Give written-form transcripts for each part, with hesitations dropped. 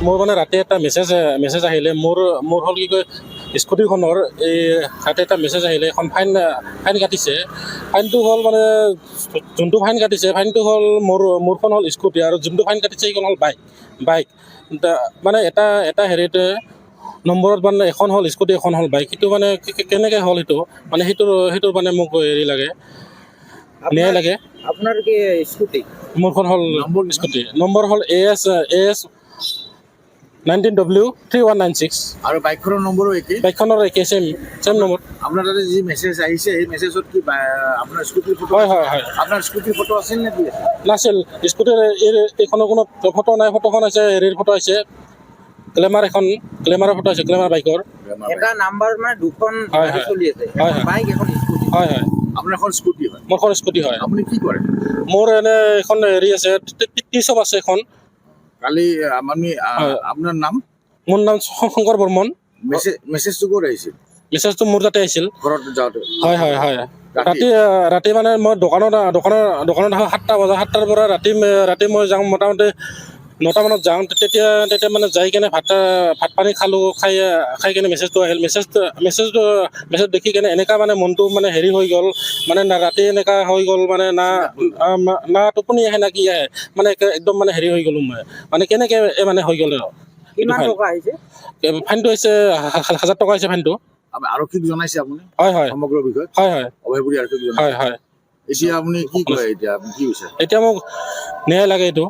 মোৰ মানে ৰাতি এটা মেছেজ আহিলে মোৰ হ'ল কি কয় স্কুটিখনৰ এই ৰাতি এটা মেছেজ আহিলে এখন ফাইন কাটিছে। ফাইনটো হ'ল মানে যোনটো ফাইন কাটিছে ফাইনটো হ'ল মোৰখন হ'ল স্কুটি আৰু যোনটো ফাইন কাটিছে সেইখন হ'ল বাইক মানে এটা হেৰিতে নম্বৰত মানে এখন হ'ল স্কুটি এখন হ'ল বাইক। সেইটো মানে কেনেকৈ হ'ল সেইটো মানে সেইটো মানে মোক হেৰি লাগে, ন্যায় লাগে। আপোনাৰ কি স্কুটি? মোৰখন হ'ল স্কুটি, নম্বৰ হ'ল AS 19W3196 আৰু বাইকখনৰ নম্বৰো একেই? বাইকখনৰ একেই ছেম নম্বৰ। আপোনাৰ তাতে যি মেছেজ আহিছে সেই মেছেজত কি আপোনাৰ স্কুটিৰ ফটো? হয়। আপোনাৰ স্কুটিৰ ফটো আছিল নে কি? নাছিল, স্কুটিৰ এইখনৰ কোনো ফটো নাই। ফটোখন আছে হেৰিৰ ফটো আছে, গ্লেমাৰৰ ফটো আছে, গ্লেমাৰ বাইকৰ। এটা নাম্বাৰ মানে দুখন গাড়ী চলি আছে, এখন বাইক এখন স্কুটি। হয়। আপোনাৰ এখন স্কুটি হয়? মোৰখন স্কুটি হয়। আপুনি কি কৰে? মোৰ এনে এখন হেৰি আছে, টি শ্বপ আছে এখন। কালি আমি আপোনাৰ নাম? মোৰ নাম শংকৰ বৰ্মন। মেছেজটো ক'ত আহিছিল? মেছেজটো মোৰ তাতে আহিছিল ঘৰত যাওঁতে? হয়। ৰাতি মানে মই দোকানত আহোঁ 7টা বজা। 7টাৰ পৰা ৰাতি মই যাওঁ মোটামুটি 9টা মানত যাওঁ। তেতিয়া মানে যাই কেনে ভাত পানী খালোঁ। খাই কেনে মেছেজটো আহিল। মেছেজ দেখি কেনে এনেকুৱা মানে মনটো মানে হেৰি হৈ গ'ল, মানে ৰাতি এনেকুৱা হৈ গ'ল মানে না টোপনি আহে না কি আহে, মানে একদম মানে হেৰি হৈ গ'লো মই, মানে কেনেকৈ মানে হৈ গ'ল। কিমান টকা আহিছে? ফাইনটো হৈছে 1000 টকা হৈছে ফাইনটো। আৰক্ষীক জনাইছে আপুনি? হয় সমগ্ৰ বিষয়? হয় অভয়পুৰী আৰক্ষীক জনাইছে? হয়। এতিয়া আপুনি কি কয়? আপুনি কি হৈছে? এতিয়া মোক ন্যায় লাগে। এইটো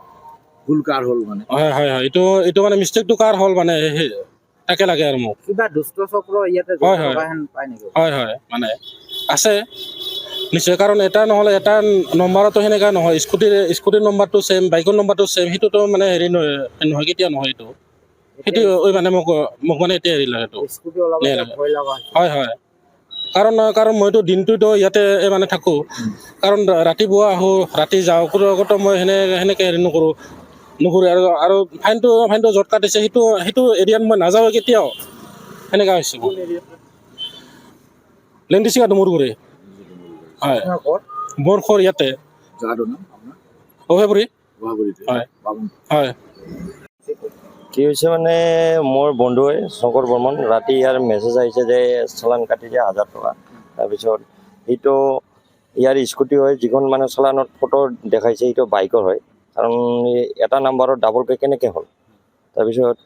ভুল কাৰ হ'ল মানে? হয়। এইটো মানে মিষ্টেকটো কাৰ হ'ল মানে তাকে লাগে আৰু মোক। কিবা দুষ্ট চক্ৰ ইয়াতে পায় নেকি? হয় মানে আছে নিশ্চয়, কাৰণ এটা নহ'লে এটা নম্বৰতো সেনেকুৱা নহয়। স্কুটিৰ নম্বৰটো ছেম, বাইকৰ নম্বৰটো ছেম, সেইটোতো মানে হেৰি নহয় কেতিয়া নহয় এইটো। সেইটো মানে মোক মানে এতিয়া হেৰি লাগে, হয়। কাৰণ মইতো দিনটোতো ইয়াতে মানে থাকোঁ, কাৰণ ৰাতিপুৱা আহোঁ, ৰাতি যাওঁ, ক'তো মই সেনেকৈ হেৰি নকৰোঁ আৰু ফাইনটো য'ত কাটিছে সেইটো এৰিয়াত মই নাযাওঁ কেতিয়াও। সেনেকুৱা হৈছে লেংডিচিঙাটো মোৰ কৰি। হয়, মোৰ ঘৰ ইয়াতে অভয়পুৰী। হয়। কি হৈছে মানে মোৰ বন্ধুৱে শংকৰ বৰ্মন, ৰাতি ইয়াৰ মেছেজ আহিছে যে চালান কাটি দিয়ে 1000 টকা। তাৰপিছত সেইটো ইয়াৰ স্কুটি হয়, যিখন মানে চালানত ফটো দেখাইছে সেইটো বাইকৰ হয়, কাৰণ এটা নাম্বাৰত ডাবলকৈ কেনেকৈ হ'ল। তাৰপিছত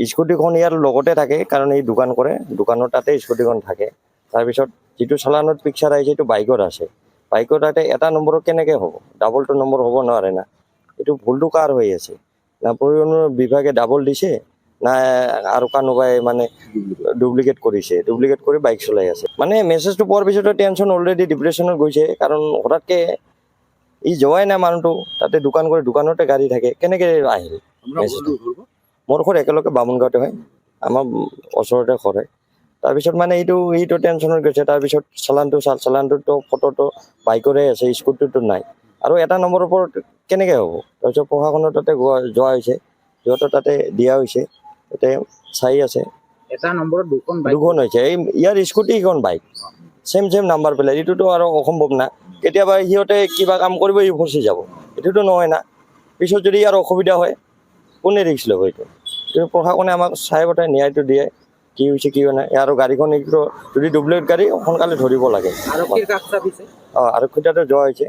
স্কুটিখন ইয়াৰ লগতে থাকে, কাৰণ এই দোকান কৰে, দোকানৰ তাতে স্কুটিখন থাকে। তাৰপিছত যিটো চালানত পিকচাৰ আহিছে সেইটো বাইকৰ আছে, বাইকৰ তাতে এটা নম্বৰত কেনেকৈ হ'ব, ডাবলটো নম্বৰ হ'ব নোৱাৰে না। এইটো ভুলটো কাৰ হৈ আছে, না পৰিবহণ বিভাগে ডাবল দিছে না আৰু কোনোবাই মানে ডুপ্লিকেট কৰি বাইক চলাই আছে। মানে মেছেজটো পোৱাৰ পিছতে টেনশ্যন, অলৰেডি ডিপ্ৰেশ্যনত গৈছে, কাৰণ হঠাৎকৈ যোৱাই নাই মানুহটো, তাতে দোকান কৰে, দোকানতে গাড়ী থাকে, কেনেকৈ আহিল মেছেজটো। মোৰ ঘৰ একেলগে বামুণগাঁৱতে হয়, আমাৰ ওচৰতে ঘৰ হয়। তাৰপিছত মানে এইটো টেনশ্যনত গৈছে। তাৰপিছত চালানটোতো ফটোটো বাইকৰে আছে, স্কুটিটো নাই, আৰু এটা নম্বৰৰ ওপৰত কেনেকৈ হ'ব। তাৰপিছত প্ৰশাসনৰ তাতে যোৱা হৈছে, সিহঁতৰ তাতে দিয়া হৈছে, তাতে চাই আছে। এটা নম্বৰত দুখন হৈছে, ইয়াৰ স্কুটি সিখন বাইক ছেম নাম্বাৰ প্লেট। এইটোতো আৰু অসম্ভৱ না, কেতিয়াবা সিহঁতে কিবা কাম কৰিব ফচি যাব, এইটোতো নহয় না। পিছত যদি ইয়াৰ অসুবিধা হয় কোনে ৰিস্ক ল'ব। এইটো প্ৰশাসনে আমাক চাই পঠাই ন্যায়টো দিয়ে, কি হৈছে কি হোৱা নাই। আৰু গাড়ীখন যদি ডুপ্লিকেট গাড়ী সোনকালে ধৰিব লাগে। আৰক্ষীৰ কাষ চাপিছে? আৰক্ষীৰ তাতে যোৱা হৈছে।